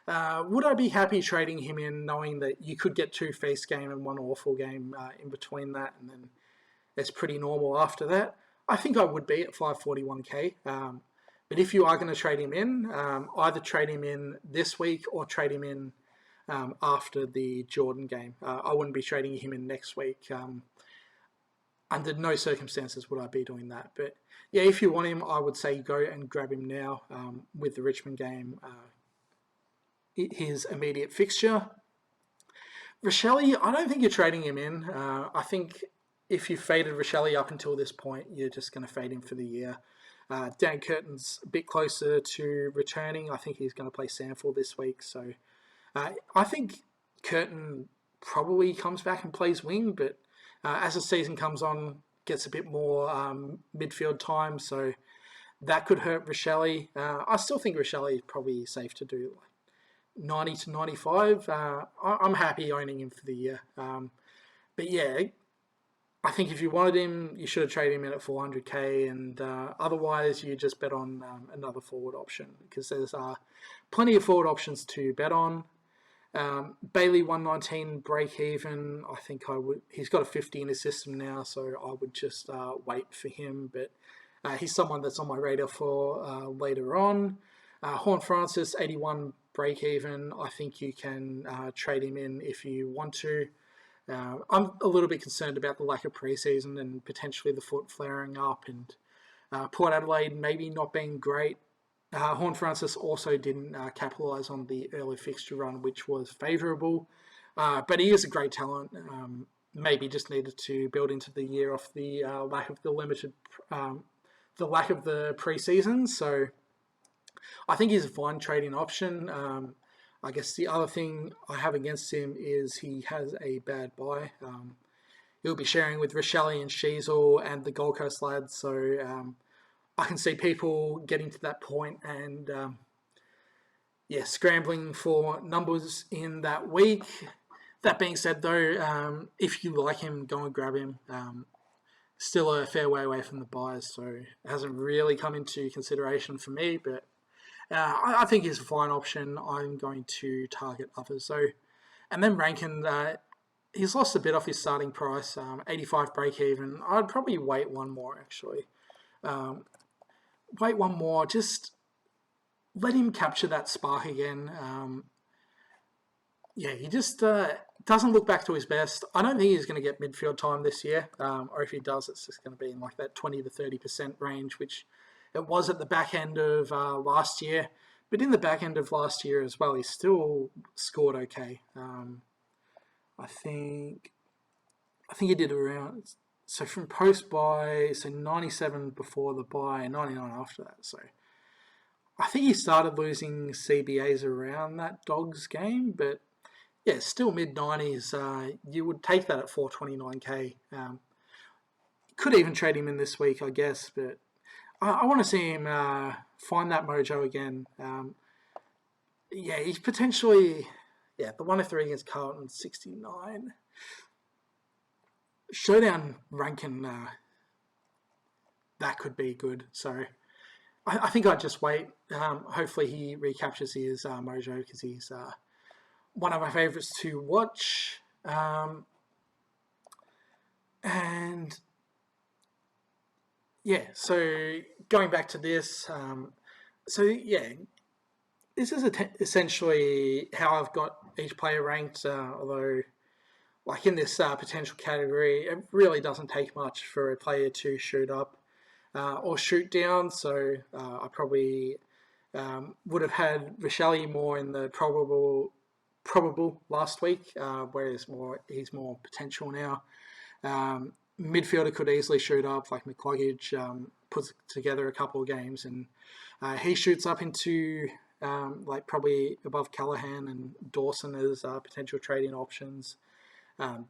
would I be happy trading him in, knowing that you could get 2 feast game and 1 awful game in between that, and then it's pretty normal after that? I think I would be at 541k. But if you are going to trade him in, either trade him in this week or trade him in after the Jordan game. I wouldn't be trading him in next week. Under no circumstances would I be doing that. But if you want him, I would say go and grab him now with the Richmond game, his immediate fixture. Rochelle, I don't think you're trading him in. I think if you faded Rochelle up until this point, you're just going to fade him for the year. Dan Curtin's a bit closer to returning. I think he's going to play Samford this week, so I think Curtin probably comes back and plays wing, but as the season comes on, gets a bit more midfield time, so that could hurt Rochelle. I still think Rochelle is probably safe to do 90 to 95. I'm happy owning him for the year. I think if you wanted him, you should have traded him in at 400k, and otherwise you just bet on another forward option, because there's plenty of forward options to bet on. Bailey 119 break even. I think I would. He's got a 50 in his system now, so I would just wait for him. But he's someone that's on my radar for later on. Horn Francis 81 break even. I think you can trade him in if you want to. I'm a little bit concerned about the lack of preseason and potentially the foot flaring up, and Port Adelaide maybe not being great. Horn Francis also didn't capitalise on the early fixture run, which was favourable. But he is a great talent. Maybe just needed to build into the year off the lack of the preseason. So I think he's a fine trading option. I guess the other thing I have against him is he has a bad bye. He'll be sharing with Rochelle and Sheasel and the Gold Coast lads, so I can see people getting to that point and scrambling for numbers in that week. That being said, though, if you like him, go and grab him. Still a fair way away from the buys, so it hasn't really come into consideration for me, but I think he's a fine option. I'm going to target others. And then Rankin, he's lost a bit off his starting price, 85 break even. I'd probably wait one more, actually. Wait one more. Just let him capture that spark again. He just doesn't look back to his best. I don't think he's going to get midfield time this year, or if he does, it's just going to be in like that 20 to 30% range, which it was at the back end of last year. But in the back end of last year as well, he still scored okay. I think he did around, so from post-buy, so 97 before the buy, 99 after that. So I think he started losing CBAs around that Dogs game, but still mid-90s. You would take that at 429k. Could even trade him in this week, I guess, but I want to see him find that mojo again. He's potentially, the 103 against Carlton, 69. Showdown Rankin, that could be good. So I think I'd just wait. Hopefully he recaptures his mojo, because he's one of my favourites to watch. And yeah, so going back to this, this is essentially how I've got each player ranked. Although, like in this potential category, it really doesn't take much for a player to shoot up or shoot down. So I probably would have had Richelli more in the probable last week, whereas he's more potential now. Midfielder could easily shoot up, like McCluggage puts together a couple of games, and he shoots up into like probably above Callahan and Dawson as potential trading options.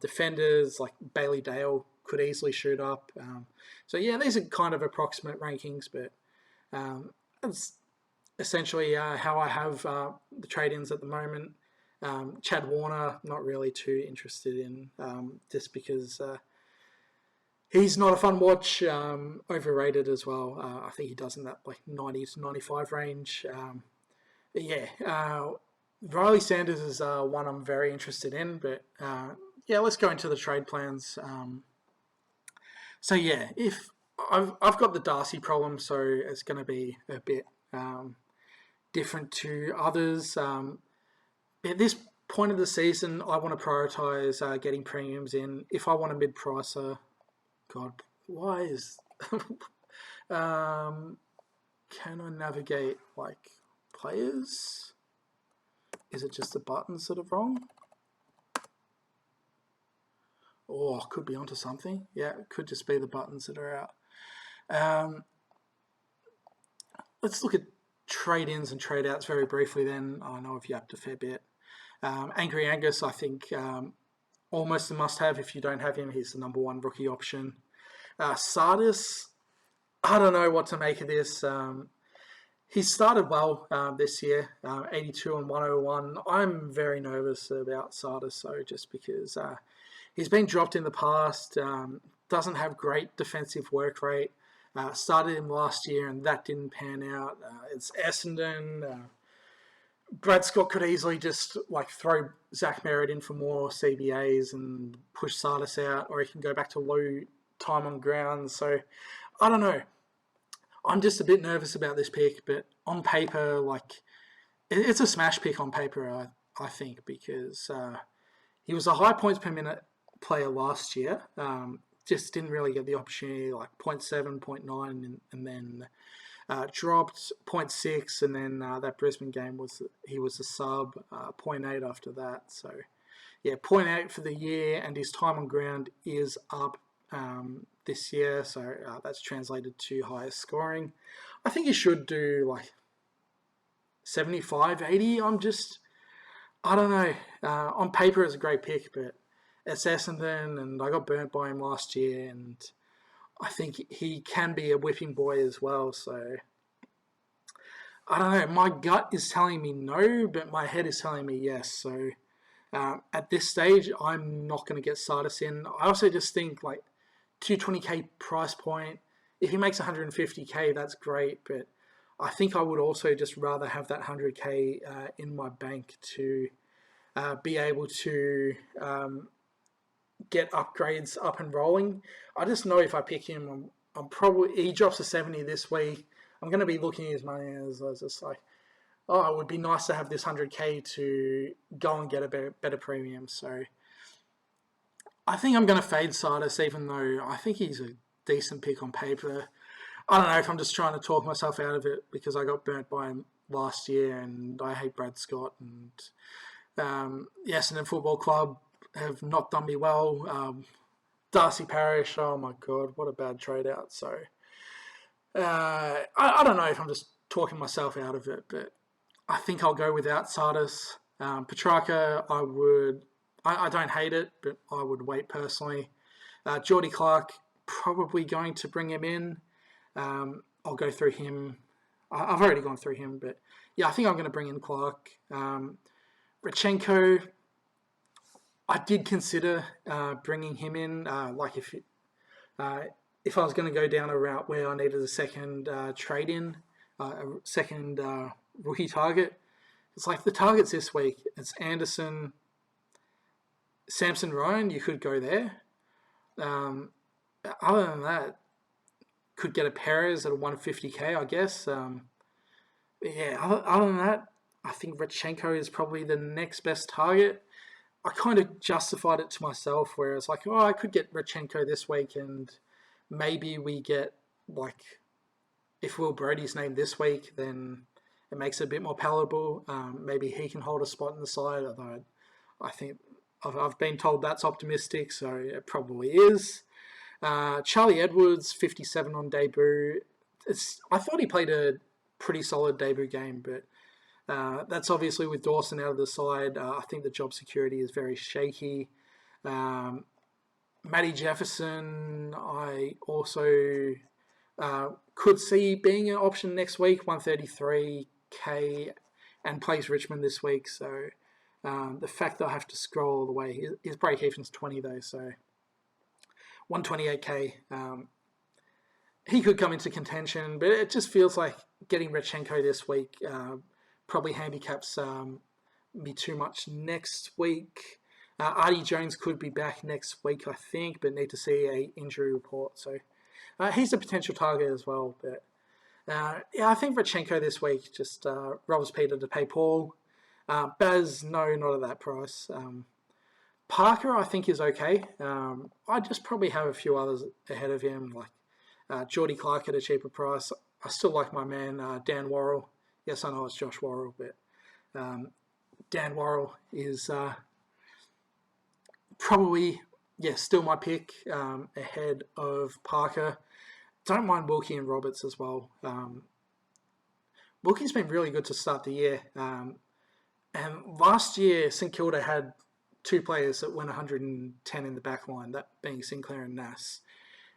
Defenders like Bailey Dale could easily shoot up. So yeah, these are kind of approximate rankings, but that's essentially how I have the trade-ins at the moment. Chad Warner, not really too interested in, just because he's not a fun watch. Overrated as well. I think he does in that like 90 to 95 range. But yeah, Riley Sanders is one I'm very interested in. But yeah, let's go into the trade plans. So yeah, if I've got the Darcy problem, so it's going to be a bit different to others. At this point of the season, I want to prioritise getting premiums in. If I want a mid-pricer, God, why is... can I navigate, like, players? Is it just the buttons that are wrong? Oh, could be onto something. Yeah, it could just be the buttons that are out. Let's look at trade-ins and trade-outs very briefly then. I know I've yapped a fair bit. Angry Angus, I think, almost a must-have. If you don't have him, he's the number one rookie option. Sardis, I don't know what to make of this. He started well this year, 82 and 101. I'm very nervous about Sardis, though, just because he's been dropped in the past, doesn't have great defensive work rate. Started him last year and that didn't pan out. It's Essendon. Brad Scott could easily just like throw Zach Merritt in for more CBAs and push Sardis out, or he can go back to low time on ground. So I don't know. I'm just a bit nervous about this pick, but on paper, like it's a smash pick on paper, I think, because he was a high points per minute player last year. Just didn't really get the opportunity, like 0.7, 0.9, and then dropped 0.6, and then that Brisbane game he was a sub, 0.8 after that. So yeah, 0.8 for the year, and his time on ground is up this year, so that's translated to higher scoring. I think he should do like 75, 80. I don't know. On paper, it's a great pick, but it's Essendon, and I got burnt by him last year, and I think he can be a whipping boy as well. So I don't know. My gut is telling me no, but my head is telling me yes. So at this stage, I'm not going to get Sardis in. I also just think like 220k price point. If he makes 150k, that's great, but I think I would also just rather have that 100k in my bank to be able to get upgrades up and rolling. I just know if I pick him, I'm probably, he drops to 70 this week, I'm going to be looking at his money as just like, oh, it would be nice to have this 100k to go and get a better premium. So I think I'm going to fade Sardis, even though I think he's a decent pick on paper. I don't know if I'm just trying to talk myself out of it because I got burnt by him last year and I hate Brad Scott, and the Essendon Football Club have not done me well. Darcy Parish, oh my God, what a bad trade out. So I don't know if I'm just talking myself out of it, but I think I'll go without Sardis. Petrarca, I don't hate it, but I would wait personally. Geordie Clark, probably going to bring him in. I'll go through him. I've already gone through him, but yeah, I think I'm going to bring in Clark. Radchenko, I did consider bringing him in. Like if I was going to go down a route where I needed a second trade-in, a second rookie target, it's like the targets this week. It's Anderson, Samson Ryan. You could go there. Other than that, could get a Perez at a 150k, I guess. Other than that, I think Rodchenko is probably the next best target. I kind of justified it to myself, where it's like, oh, I could get Rodchenko this week, and maybe we get, like, if Will Brody's named this week, then it makes it a bit more palatable. Maybe he can hold a spot in the side, although I think I've been told that's optimistic, so it probably is. Charlie Edwards, 57 on debut. I thought he played a pretty solid debut game, but that's obviously with Dawson out of the side. I think the job security is very shaky. Matty Jefferson, I also could see being an option next week, 133k, and plays Richmond this week. So the fact that I have to scroll all the way, his break even's 20 though, so 128k. He could come into contention, but it just feels like getting Rodchenko this week probably handicaps me too much next week. Artie Jones could be back next week, I think, but need to see a injury report. So he's a potential target as well. But I think Rodchenko this week just robs Peter to pay Paul. Baz, no, not at that price. Parker, I think, is okay. I just probably have a few others ahead of him, like Geordie Clark at a cheaper price. I still like my man, Dan Worrell. Yes, I know it's Josh Worrell, but Dan Worrell is probably, still my pick ahead of Parker. Don't mind Wilkie and Roberts as well. Wilkie's been really good to start the year. And last year, St Kilda had two players that went 110 in the back line, that being Sinclair and Nass.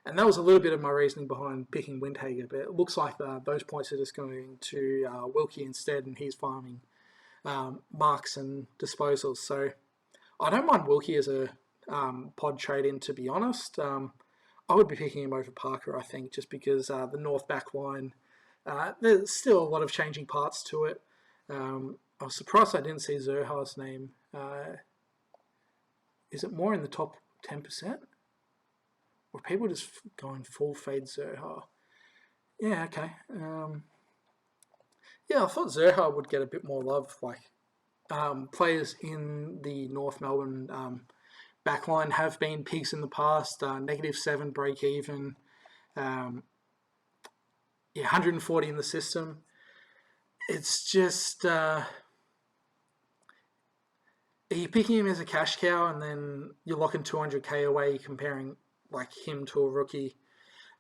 And that was a little bit of my reasoning behind picking Windhager, but it looks like those points are just going to Wilkie instead, and he's farming marks and disposals. So I don't mind Wilkie as a pod trade-in, to be honest. I would be picking him over Parker, I think, just because the North back line, there's still a lot of changing parts to it. I was surprised I didn't see Zerha's name. Is it more in the top 10%? Or people just going full fade Zerha? Yeah, okay. I thought Zerha would get a bit more love. Like players in the North Melbourne backline have been peaks in the past. -7 break even. 140 in the system. It's just are you picking him as a cash cow and then you're locking 200k away comparing like him to a rookie,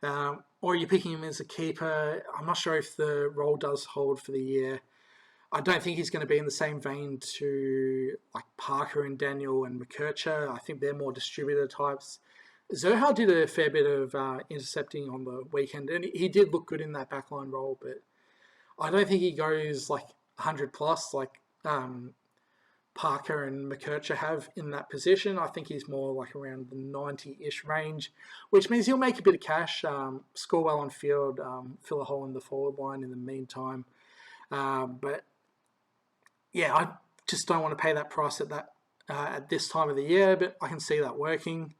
or are you picking him as a keeper? I'm not sure if the role does hold for the year. I don't think he's going to be in the same vein to like Parker and Daniel and McKercher. I think they're more distributor types. Zerha did a fair bit of intercepting on the weekend, and he did look good in that backline role, but I don't think he goes like 100 plus like Parker and McKercher have in that position. I think he's more like around the 90-ish range, which means he'll make a bit of cash, score well on field, fill a hole in the forward line in the meantime. But yeah, I just don't want to pay that price at this time of the year, but I can see that working.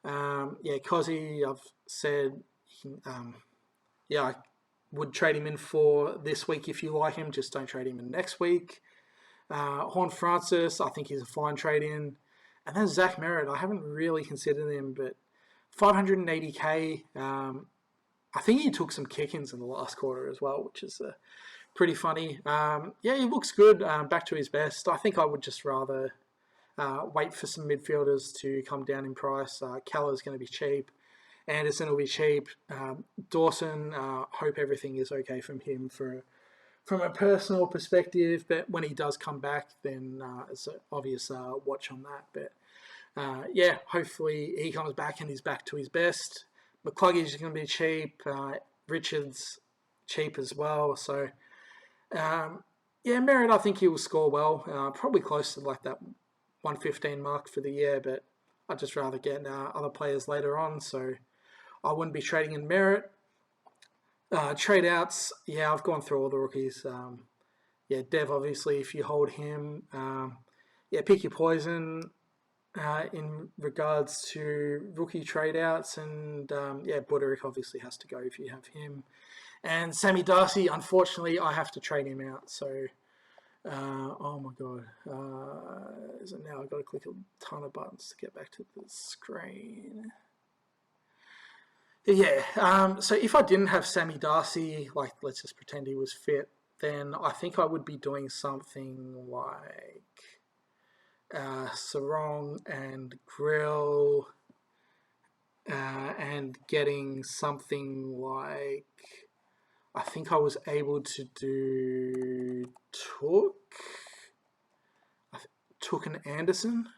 Cozzy, I've said, I would trade him in for this week if you like him, just don't trade him in next week. Horn Francis, I think he's a fine trade-in. And then Zach Merritt, I haven't really considered him, but 580k. I think he took some kick-ins in the last quarter as well, which is pretty funny. He looks good, back to his best. I think I would just rather wait for some midfielders to come down in price. Keller's going to be cheap. Anderson will be cheap. Dawson, hope everything is okay from him from a personal perspective, but when he does come back, then it's an obvious watch on that. But hopefully he comes back and he's back to his best. McCluggage is going to be cheap. Richards cheap as well. So Merritt, I think he will score well. Probably close to like that 115 mark for the year, but I'd just rather get other players later on. So I wouldn't be trading in Merritt. Trade outs, I've gone through all the rookies. Dev, obviously, if you hold him. Pick your poison. in regards to rookie trade outs, and Buderick obviously has to go if you have him. And Sammy Darcy, unfortunately, I have to trade him out. So, oh my god, so now I've got to click a ton of buttons to get back to the screen. Yeah, so if I didn't have Sammy Darcy, like let's just pretend he was fit, then I think I would be doing something like Sarong and Grill, and getting something like, I think I was able to do Took and Anderson.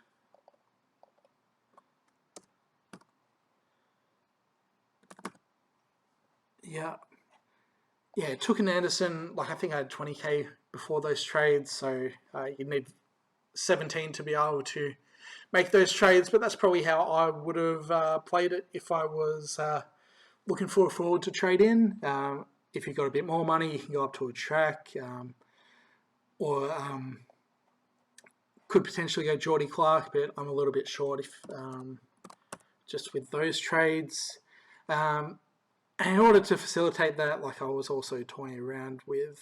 Yeah, Took and Anderson, like I think I had 20k before those trades, so you need 17 to be able to make those trades, but that's probably how I would have played it if I was looking for a forward to trade in. If you've got a bit more money, you can go up to a track, or could potentially go Geordie Clark, but I'm a little bit short if just with those trades. And in order to facilitate that, like I was also toying around with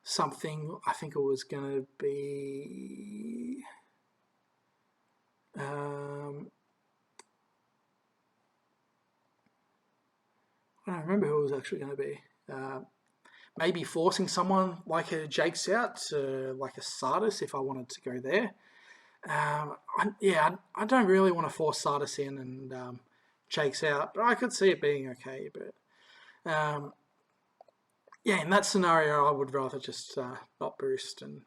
something. I think it was going to be I don't remember who it was actually going to be. Maybe forcing someone like a Jake's out to like a Sardis if I wanted to go there. I don't really want to force Sardis in and Jake's out, but I could see it being okay. But in that scenario, I would rather just not boost, and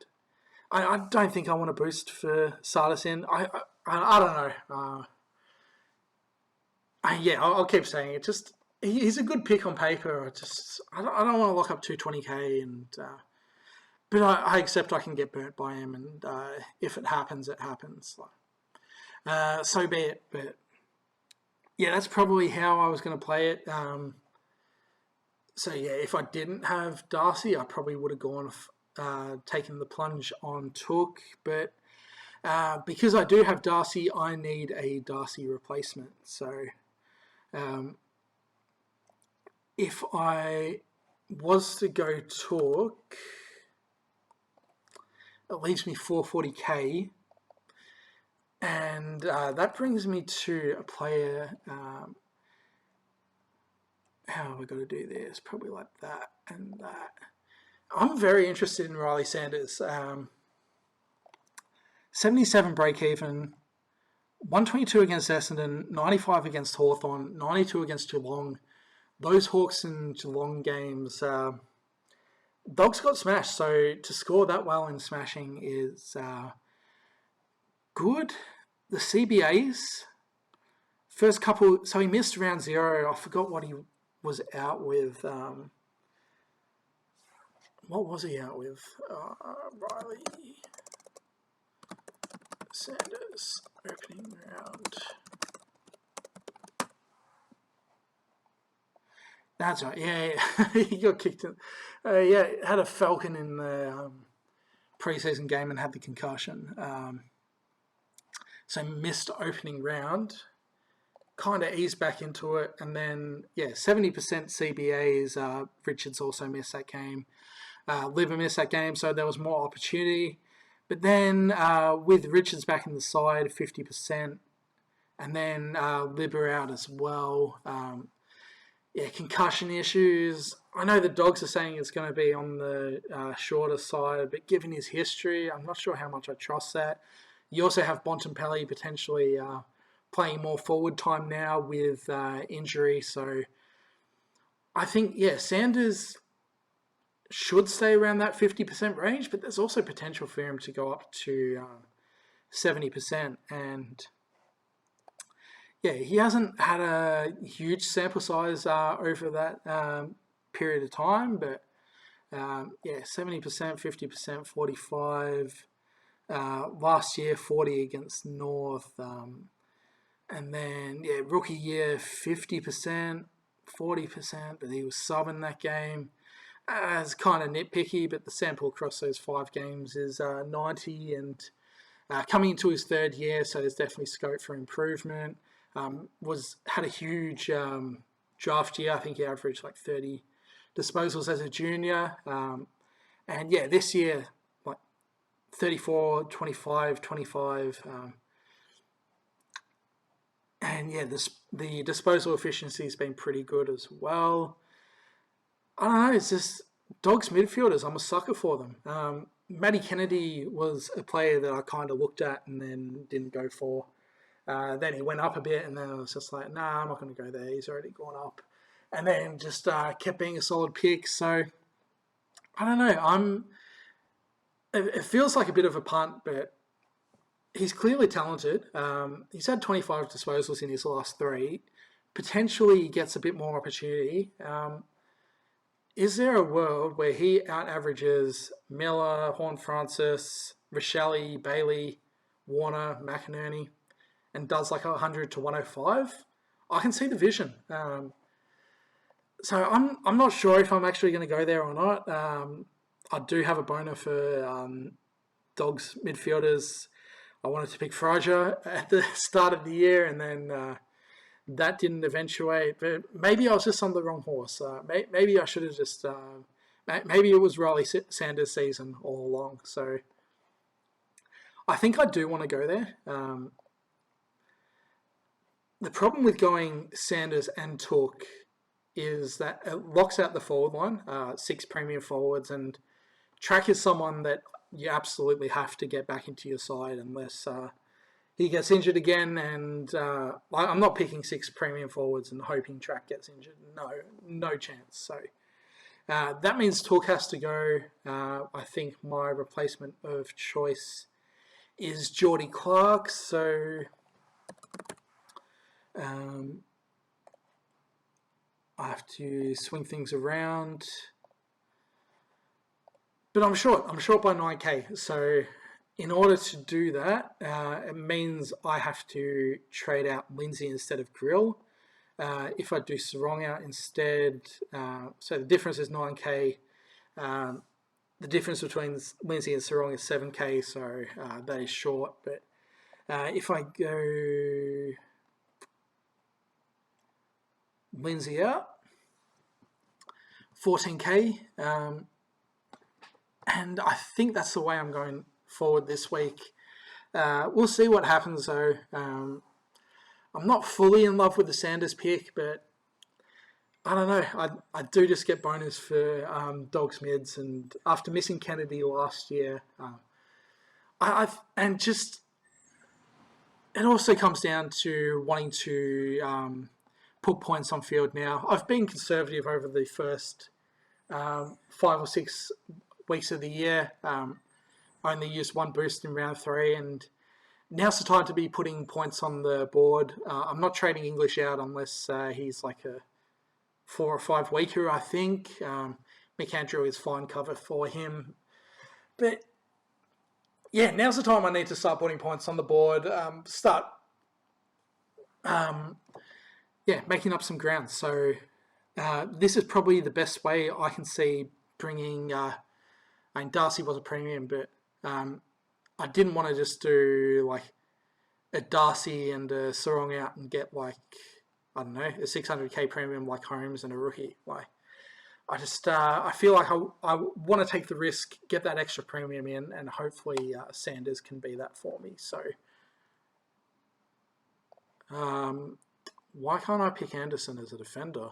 I don't think I want to boost for Sardis in. I don't know. I'll keep saying it. Just he's a good pick on paper. I don't want to lock up 220k, and but I accept I can get burnt by him, and if it happens, it happens. So be it. But yeah, that's probably how I was going to play it. So yeah, if I didn't have Darcy, I probably would have gone taken the plunge on Took, but because I do have Darcy, I need a Darcy replacement. So if I was to go Took, it leaves me 440k, and that brings me to a player. How have I got to do this? Probably like that and that. I'm very interested in Riley Sanders. 77 break even, 122 against Essendon, 95 against Hawthorn, 92 against Geelong. Those Hawks and Geelong games, Dogs got smashed. So to score that well in smashing is good. The CBAs, first couple, so he missed round 0. I forgot what he was out with. What was he out with? Riley Sanders, opening round. That's right. Yeah, he got kicked in. Had a Falcon in the preseason game and had the concussion. So missed opening round. Kind of eased back into it, and then 70% CBAs. Richards also missed that game. Libba missed that game, so there was more opportunity. But then with Richards back in the side, 50%, and then Libba out as well. Concussion issues. I know the Dogs are saying it's going to be on the shorter side, but given his history, I'm not sure how much I trust that. You also have Bontempelli potentially playing more forward time now with injury, so I think, Sanders should stay around that 50% range, but there's also potential for him to go up to 70%, and he hasn't had a huge sample size over that period of time, but 70%, 50%, 45. Last year, 40 against North, and then rookie year, 50%, 40%, but he was subbing that game. It's kind of nitpicky, but the sample across those 5 games is 90, and coming into his third year, so there's definitely scope for improvement. Had a huge draft year. I think he averaged like 30 disposals as a junior. And yeah, this year, like 34, 25, 25. And yeah, the disposal efficiency has been pretty good as well. I don't know, it's just Dogs midfielders. I'm a sucker for them. Matty Kennedy was a player that I kind of looked at and then didn't go for. Then he went up a bit, and then I was just like, nah, I'm not going to go there. He's already gone up. And then just kept being a solid pick. So, I don't know. It feels like a bit of a punt, but he's clearly talented. He's had 25 disposals in his last 3. Potentially gets a bit more opportunity. Is there a world where he out-averages Miller, Horne-Francis, Rochelle, Bailey, Warner, McInerney, and does like 100 to 105? I can see the vision. So I'm not sure if I'm actually going to go there or not. I do have a boner for Dogs midfielders. I wanted to pick Fraser at the start of the year, and then that didn't eventuate. But maybe I was just on the wrong horse. Maybe I should have just... maybe it was Riley Sanders' season all along. So I think I do want to go there. The problem with going Sanders and Took is that it locks out the forward line, 6 premium forwards, and Track is someone that you absolutely have to get back into your side unless he gets injured again. And I'm not picking 6 premium forwards and hoping Track gets injured. No chance. So that means Took has to go. I think my replacement of choice is Geordie Clark. So I have to swing things around. But I'm short by 9k. So in order to do that, it means I have to trade out Lindsay instead of Grill. If I do Sarong out instead, so the difference is 9k. The difference between Lindsay and Sarong is 7k, so that is short. But if I go Lindsay out, 14k. And I think that's the way I'm going forward this week. We'll see what happens though. I'm not fully in love with the Sanders pick, but I don't know. I do just get bonus for Dogs mids, and after missing Kennedy last year, and just it also comes down to wanting to put points on field now. I've been conservative over the first 5 or 6 weeks of the year. Only used 1 boost in round 3, and now's the time to be putting points on the board. I'm not trading English out unless he's like a 4 or 5 weeker, I think. McAndrew is fine cover for him. But yeah, now's the time I need to start putting points on the board. Making up some ground. So this is probably the best way I can see bringing... I mean, Darcy was a premium, but I didn't want to just do like a Darcy and a Sarong out and get like, I don't know, a 600k premium like Holmes and a rookie. Like, I feel like I want to take the risk, get that extra premium in, and hopefully Sanders can be that for me. So, why can't I pick Anderson as a defender?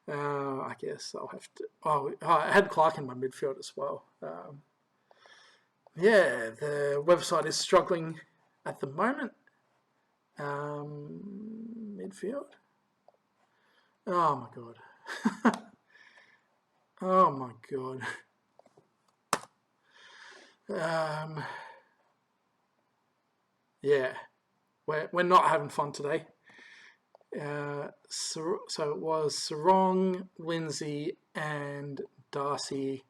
I guess I'll have to... I had Clark in my midfield as well. The website is struggling at the moment. Midfield. Oh my god. Oh my god. We're not having fun today. So it was Sarong, Lindsay, and Darcy,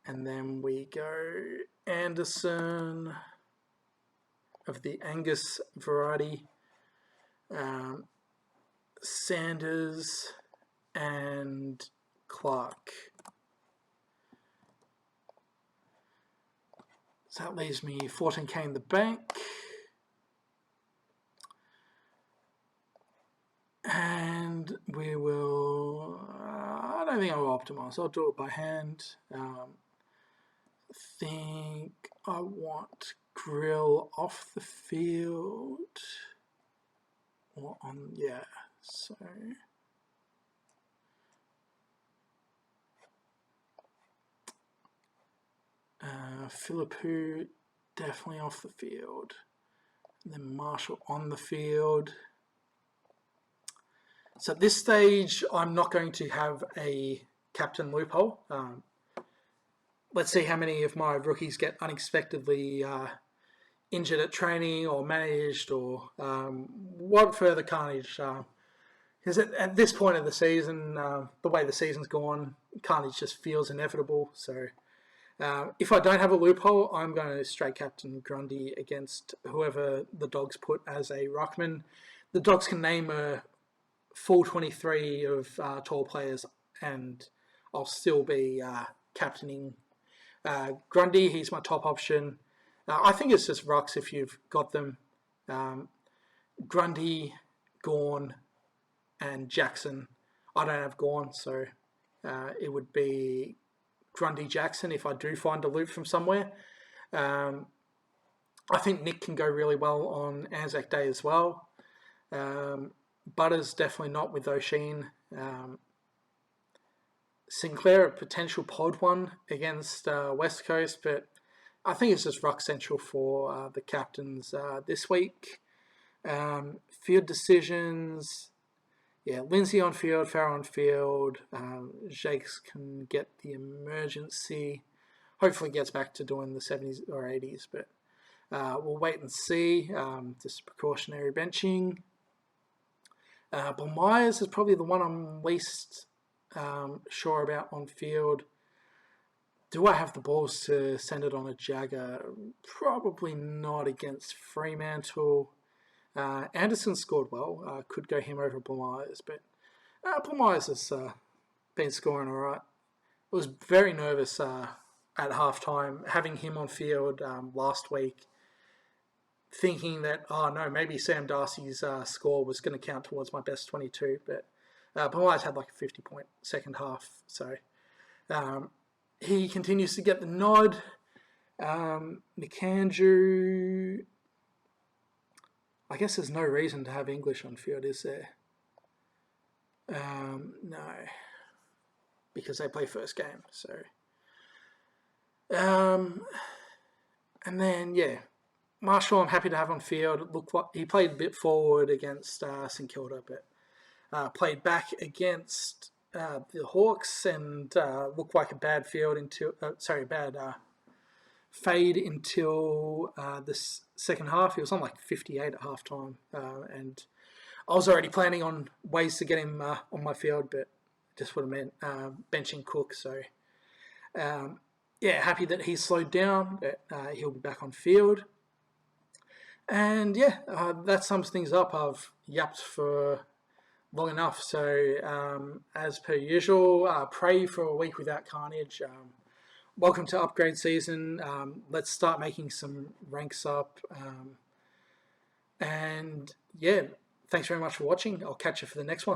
and then we go Anderson of the Angus variety, Sanders, and Clark. So that leaves me 14k in the bank. And we will, I don't think I will optimize. I'll do it by hand. I think I want Grill off the field. Or on, yeah, so. Philippou definitely off the field. And then Marshall on the field. So at this stage, I'm not going to have a captain loophole. Let's see how many of my rookies get unexpectedly injured at training or managed, or what further carnage. Because at this point of the season, the way the season's gone, carnage just feels inevitable. So if I don't have a loophole, I'm going to straight captain Grundy against whoever the Dogs put as a ruckman. The Dogs can name a full 23 of tall players, and I'll still be captaining Grundy. He's my top option. I think it's just rucks if you've got them. Grundy, Gawn, and Jackson. I don't have Gawn, so it would be Grundy Jackson if I do find a loop from somewhere. I think Nick can go really well on Anzac Day as well. Butters definitely not with O'Sheen. Sinclair a potential pod one against West Coast, but I think it's just ruck central for the captains this week. Field decisions. Yeah, Lindsay on field, Farrell on field. Jakes can get the emergency. Hopefully gets back to doing the 70s or 80s, but we'll wait and see. Just precautionary benching. But Myers is probably the one I'm least sure about on field. Do I have the balls to send it on a Jagger? Probably not against Fremantle. Anderson scored well. Could go him over Myers, but Myers has been scoring all right. I was very nervous at halftime having him on field last week, thinking that, oh no, maybe Sam Darcy's score was going to count towards my best 22, but Myers had like a 50-point second half, so he continues to get the nod. McAndrew, I guess there's no reason to have English on field, is there? No, because they play first game, so. And then, yeah, Marshall I'm happy to have on field. Look, what he played a bit forward against St Kilda, but played back against the Hawks and looked like a bad field until fade until the second half. He was on like 58 at halftime, and I was already planning on ways to get him on my field, but just would have meant benching Cook. So yeah, happy that he's slowed down, but he'll be back on field. And yeah, that sums things up. I've yapped for long enough. So as per usual, pray for a week without carnage. Welcome to upgrade season. Let's start making some ranks up. And yeah, thanks very much for watching. I'll catch you for the next one.